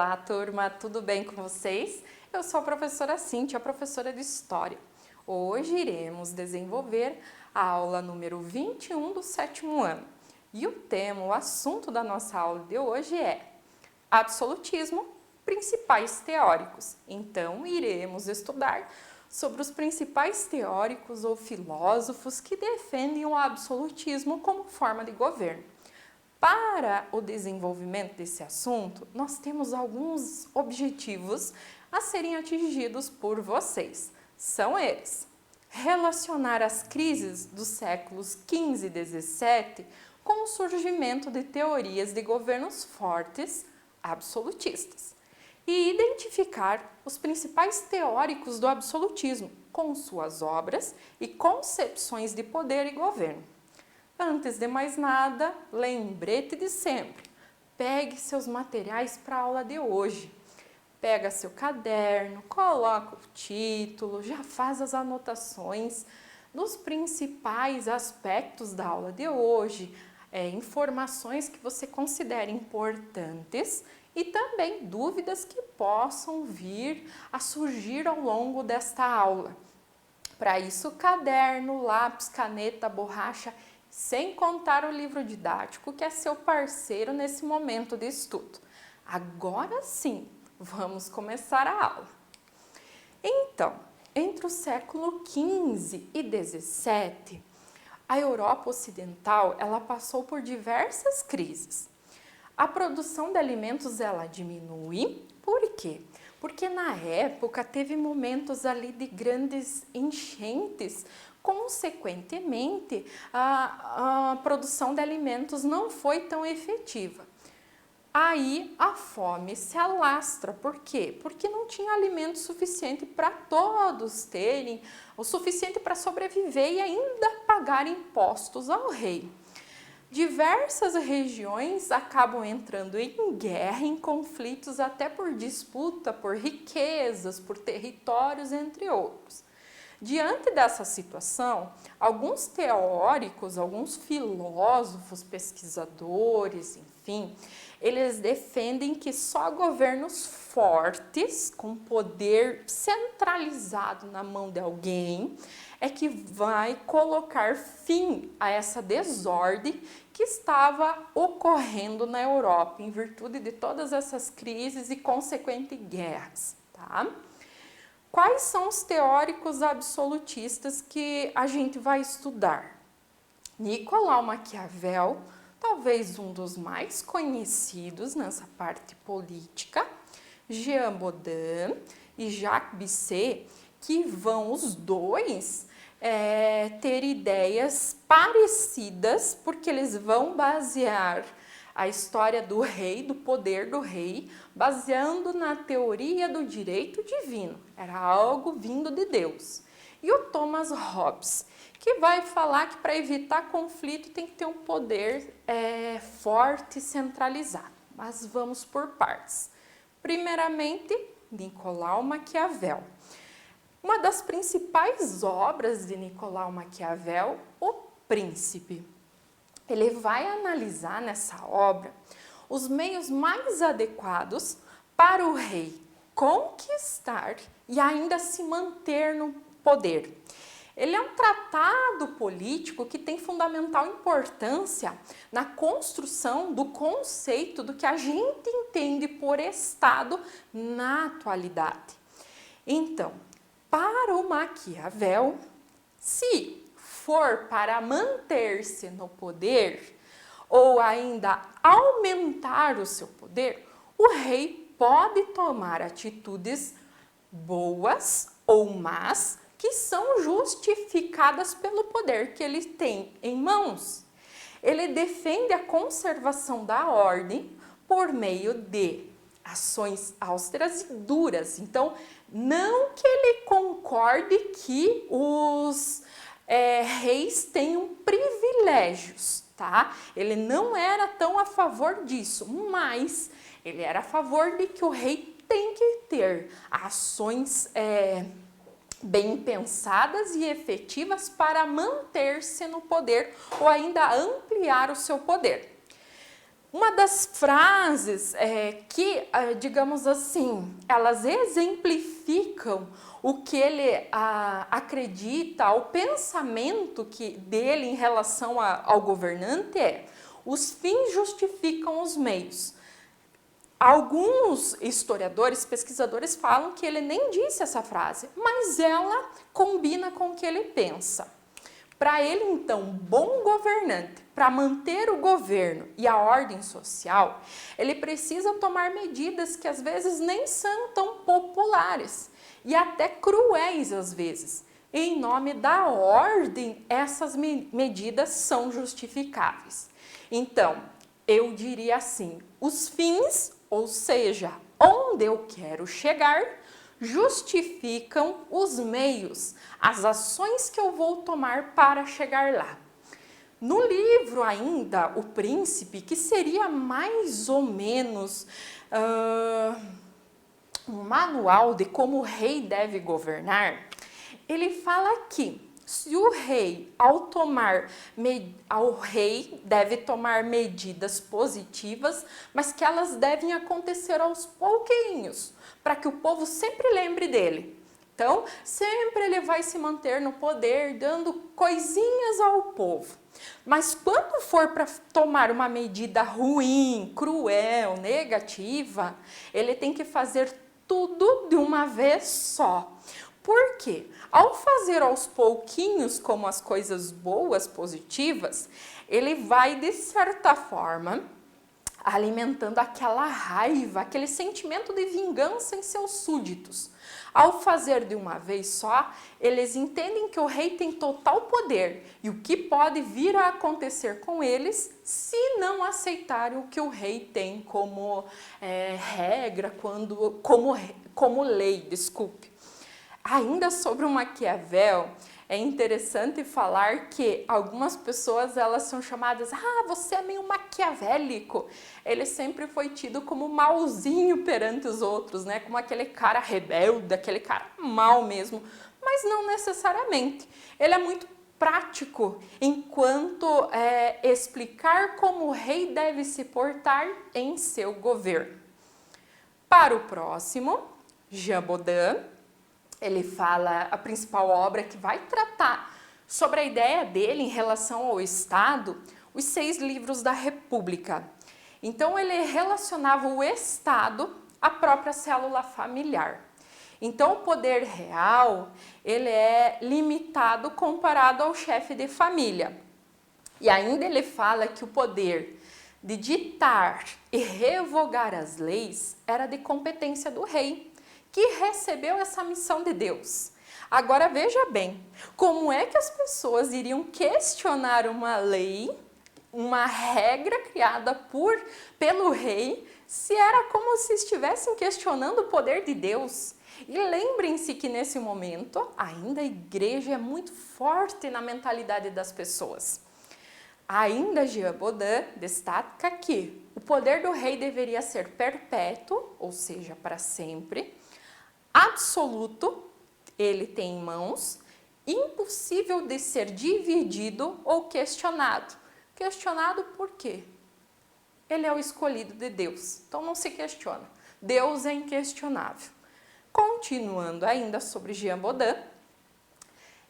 Olá, turma, tudo bem com vocês? Eu sou a professora Cíntia, professora de História. Hoje iremos desenvolver a aula número 21 do 7º ano. E o tema, o assunto da nossa aula de hoje é absolutismo, principais teóricos. Então, iremos estudar sobre os principais teóricos ou filósofos que defendem o absolutismo como forma de governo. Para o desenvolvimento desse assunto, nós temos alguns objetivos a serem atingidos por vocês. São eles: relacionar as crises dos séculos XV e XVII com o surgimento de teorias de governos fortes, absolutistas, e identificar os principais teóricos do absolutismo com suas obras e concepções de poder e governo. Antes de mais nada, lembrete de sempre, pegue seus materiais para a aula de hoje. Pega seu caderno, coloca o título, já faz as anotações dos principais aspectos da aula de hoje, informações que você considere importantes e também dúvidas que possam vir a surgir ao longo desta aula. Para isso, caderno, lápis, caneta, borracha, sem contar o livro didático, que é seu parceiro nesse momento de estudo. Agora sim, vamos começar a aula. Então, entre o século XV e XVII, a Europa Ocidental ela passou por diversas crises. A produção de alimentos ela diminui. Por quê? Porque na época teve momentos ali de grandes enchentes. Consequentemente, a produção de alimentos não foi tão efetiva. Aí a fome se alastra. Por quê? Porque não tinha alimento suficiente para todos terem, o suficiente para sobreviver e ainda pagar impostos ao rei. Diversas regiões acabam entrando em guerra, em conflitos, até por disputa, por riquezas, por territórios, entre outros. Diante dessa situação, alguns teóricos, alguns filósofos, pesquisadores, enfim, eles defendem que só governos fortes, com poder centralizado na mão de alguém, é que vai colocar fim a essa desordem que estava ocorrendo na Europa, em virtude de todas essas crises e consequentes guerras, tá? Quais são os teóricos absolutistas que a gente vai estudar? Nicolau Maquiavel, talvez um dos mais conhecidos nessa parte política, Jean Bodin e Jacques Bisset, que vão os dois ter ideias parecidas, porque eles vão basear a história do rei, do poder do rei, baseando na teoria do direito divino. Era algo vindo de Deus. E o Thomas Hobbes, que vai falar que para evitar conflito tem que ter um poder forte e centralizado. Mas vamos por partes. Primeiramente, Nicolau Maquiavel. Uma das principais obras de Nicolau Maquiavel, O Príncipe. Ele vai analisar nessa obra os meios mais adequados para o rei conquistar e ainda se manter no poder. Ele é um tratado político que tem fundamental importância na construção do conceito do que a gente entende por Estado na atualidade. Então, para o Maquiavel, se for para manter-se no poder ou ainda aumentar o seu poder, o rei pode tomar atitudes boas ou más que são justificadas pelo poder que ele tem em mãos. Ele defende a conservação da ordem por meio de ações austeras e duras. Então, não que ele concorde que os reis tenham privilégios, tá? Ele não era tão a favor disso, mas ele era a favor de que o rei tem que ter ações bem pensadas e efetivas para manter-se no poder ou ainda ampliar o seu poder. Uma das frases que, digamos assim, elas exemplificam o que ele acredita, o pensamento dele em relação ao governante é: os fins justificam os meios. Alguns historiadores, pesquisadores falam que ele nem disse essa frase, mas ela combina com o que ele pensa. Para ele, então, bom governante, para manter o governo e a ordem social, ele precisa tomar medidas que às vezes nem são tão populares e até cruéis às vezes. Em nome da ordem, essas medidas são justificáveis. Então, eu diria assim, os fins, ou seja, onde eu quero chegar, justificam os meios, as ações que eu vou tomar para chegar lá. No livro ainda, O Príncipe, que seria mais ou menos um manual de como o rei deve governar, ele fala que se o rei, o rei deve tomar medidas positivas, mas que elas devem acontecer aos pouquinhos, para que o povo sempre lembre dele. Então, sempre ele vai se manter no poder, dando coisinhas ao povo. Mas quando for para tomar uma medida ruim, cruel, negativa, ele tem que fazer tudo de uma vez só. Por quê? Ao fazer aos pouquinhos como as coisas boas, positivas, ele vai, de certa forma, alimentando aquela raiva, aquele sentimento de vingança em seus súditos. Ao fazer de uma vez só, eles entendem que o rei tem total poder e o que pode vir a acontecer com eles se não aceitarem o que o rei tem como regra, como lei, desculpe. Ainda sobre o Maquiavel, é interessante falar que algumas pessoas elas são chamadas, você é meio maquiavélico. Ele sempre foi tido como malzinho perante os outros, né? Como aquele cara rebelde, aquele cara mau mesmo, mas não necessariamente. Ele é muito prático enquanto explicar como o rei deve se portar em seu governo. Para o próximo, Jean Bodin, ele fala a principal obra que vai tratar sobre a ideia dele em relação ao Estado, os 6 livros da República. Então, ele relacionava o Estado à própria célula familiar. Então, o poder real, ele é limitado comparado ao chefe de família. E ainda ele fala que o poder de ditar e revogar as leis era de competência do rei, que recebeu essa missão de Deus. Agora veja bem, como é que as pessoas iriam questionar uma lei, uma regra criada pelo rei, se era como se estivessem questionando o poder de Deus? E lembrem-se que nesse momento, ainda a igreja é muito forte na mentalidade das pessoas. Ainda Jean Bodin destaca que o poder do rei deveria ser perpétuo, ou seja, para sempre, absoluto, ele tem em mãos, impossível de ser dividido ou questionado. Questionado por quê? Ele é o escolhido de Deus, então não se questiona. Deus é inquestionável. Continuando ainda sobre Jean Bodin,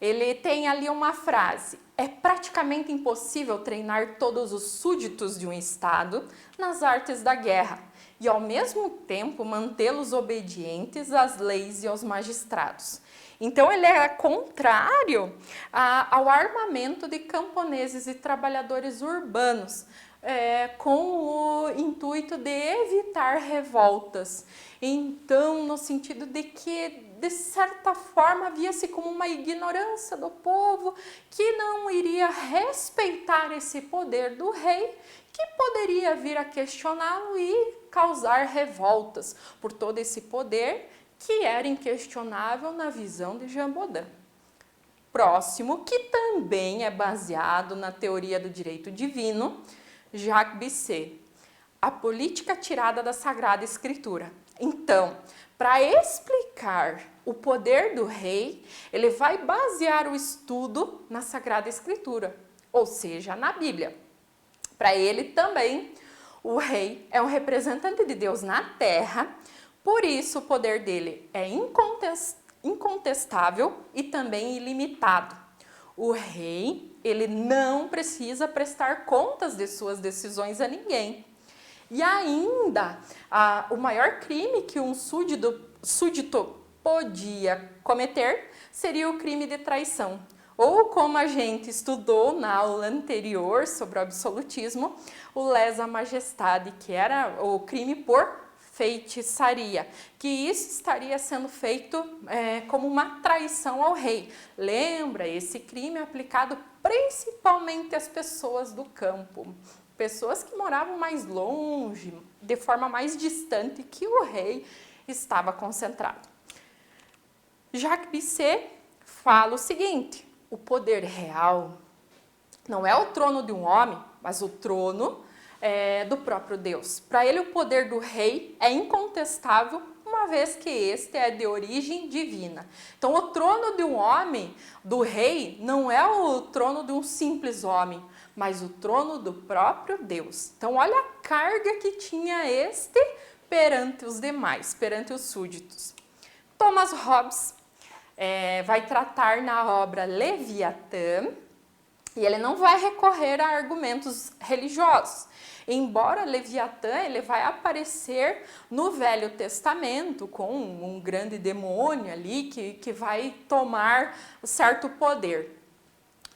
ele tem ali uma frase: é praticamente impossível treinar todos os súditos de um Estado nas artes da guerra e, ao mesmo tempo, mantê-los obedientes às leis e aos magistrados. Então, ele é contrário ao armamento de camponeses e trabalhadores urbanos, com o intuito de evitar revoltas. Então, no sentido de que, de certa forma, via-se como uma ignorância do povo que não iria respeitar esse poder do rei, que poderia vir a questioná-lo e causar revoltas por todo esse poder que era inquestionável na visão de Jean Bodin. Próximo, que também é baseado na teoria do direito divino, Jacques Bisset, a política tirada da Sagrada Escritura. Então, para explicar o poder do rei, ele vai basear o estudo na Sagrada Escritura, ou seja, na Bíblia. Para ele também, O rei é um representante de Deus na terra, por isso o poder dele é incontestável e também ilimitado. O rei, ele não precisa prestar contas de suas decisões a ninguém. E ainda, o maior crime que um súdito podia cometer seria o crime de traição. Ou, como a gente estudou na aula anterior sobre o absolutismo, o lesa majestade, que era o crime por feitiçaria, que isso estaria sendo feito como uma traição ao rei. Lembra, esse crime é aplicado principalmente às pessoas do campo, pessoas que moravam mais longe, de forma mais distante que o rei estava concentrado. Jacques Bisset fala o seguinte: o poder real não é o trono de um homem, mas o trono do próprio Deus. Para ele, o poder do rei é incontestável, uma vez que este é de origem divina. Então, o trono de um homem, do rei, não é o trono de um simples homem, mas o trono do próprio Deus. Então, olha a carga que tinha este perante os demais, perante os súditos. Thomas Hobbes vai tratar na obra Leviatã, e ele não vai recorrer a argumentos religiosos. Embora Leviatã ele vai aparecer no Velho Testamento com um grande demônio ali que vai tomar certo poder.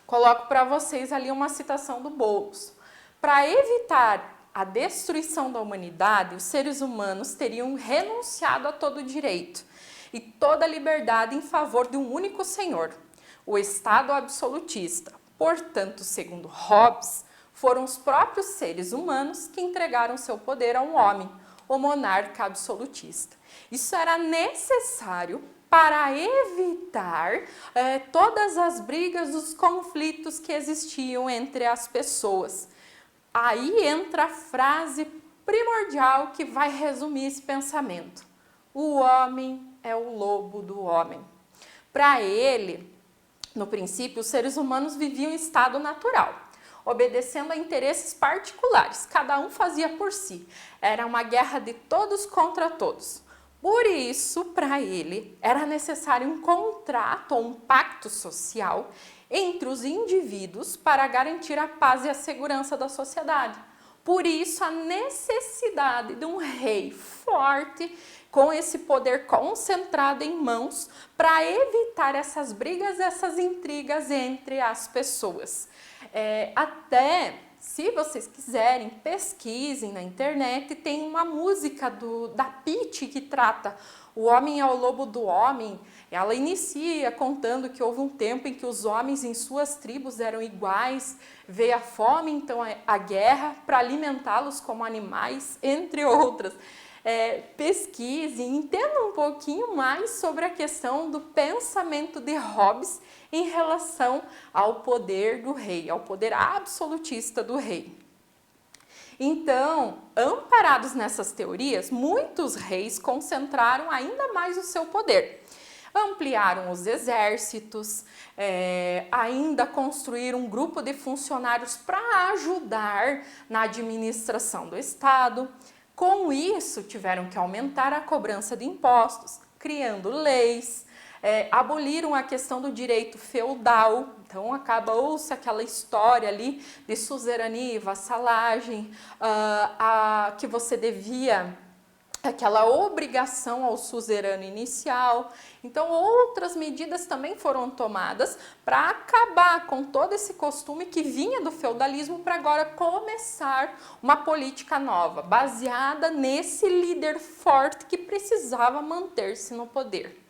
Coloco para vocês ali uma citação do Boulos. Para evitar a destruição da humanidade, os seres humanos teriam renunciado a todo direito e toda liberdade em favor de um único senhor, o Estado absolutista. Portanto, segundo Hobbes, foram os próprios seres humanos que entregaram seu poder a um homem, o monarca absolutista. Isso era necessário para evitar todas as brigas, os conflitos que existiam entre as pessoas. Aí entra a frase primordial que vai resumir esse pensamento: o homem é o lobo do homem. Para ele, no princípio, os seres humanos viviam em estado natural, obedecendo a interesses particulares. Cada um fazia por si. Era uma guerra de todos contra todos. Por isso, para ele, era necessário um contrato ou um pacto social entre os indivíduos para garantir a paz e a segurança da sociedade. Por isso, a necessidade de um rei forte, com esse poder concentrado em mãos, para evitar essas brigas, essas intrigas entre as pessoas. Até, se vocês quiserem, pesquisem na internet, tem uma música da Pitty que trata o homem é o lobo do homem. Ela inicia contando que houve um tempo em que os homens em suas tribos eram iguais, veio a fome, então a guerra para alimentá-los como animais, entre outras. Pesquisem, entendam um pouquinho mais sobre a questão do pensamento de Hobbes em relação ao poder do rei, ao poder absolutista do rei. Então, amparados nessas teorias, muitos reis concentraram ainda mais o seu poder. Ampliaram os exércitos, ainda construíram um grupo de funcionários para ajudar na administração do Estado. Com isso, tiveram que aumentar a cobrança de impostos, criando leis, aboliram a questão do direito feudal. Então, acabou-se aquela história ali de suzerania e vassalagem, que você devia aquela obrigação ao suzerano inicial. Então, outras medidas também foram tomadas para acabar com todo esse costume que vinha do feudalismo para agora começar uma política nova, baseada nesse líder forte que precisava manter-se no poder.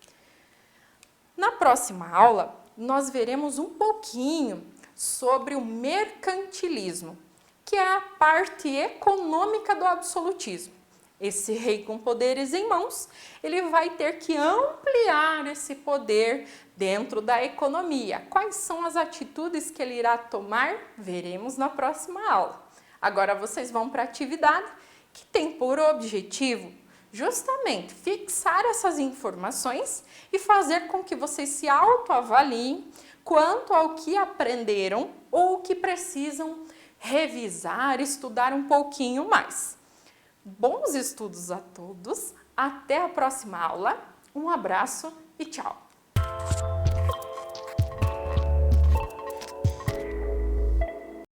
Na próxima aula, nós veremos um pouquinho sobre o mercantilismo, que é a parte econômica do absolutismo. Esse rei com poderes em mãos, ele vai ter que ampliar esse poder dentro da economia. Quais são as atitudes que ele irá tomar? Veremos na próxima aula. Agora vocês vão para a atividade que tem por objetivo justamente fixar essas informações e fazer com que vocês se autoavaliem quanto ao que aprenderam ou o que precisam revisar, estudar um pouquinho mais. Bons estudos a todos, até a próxima aula, um abraço e tchau!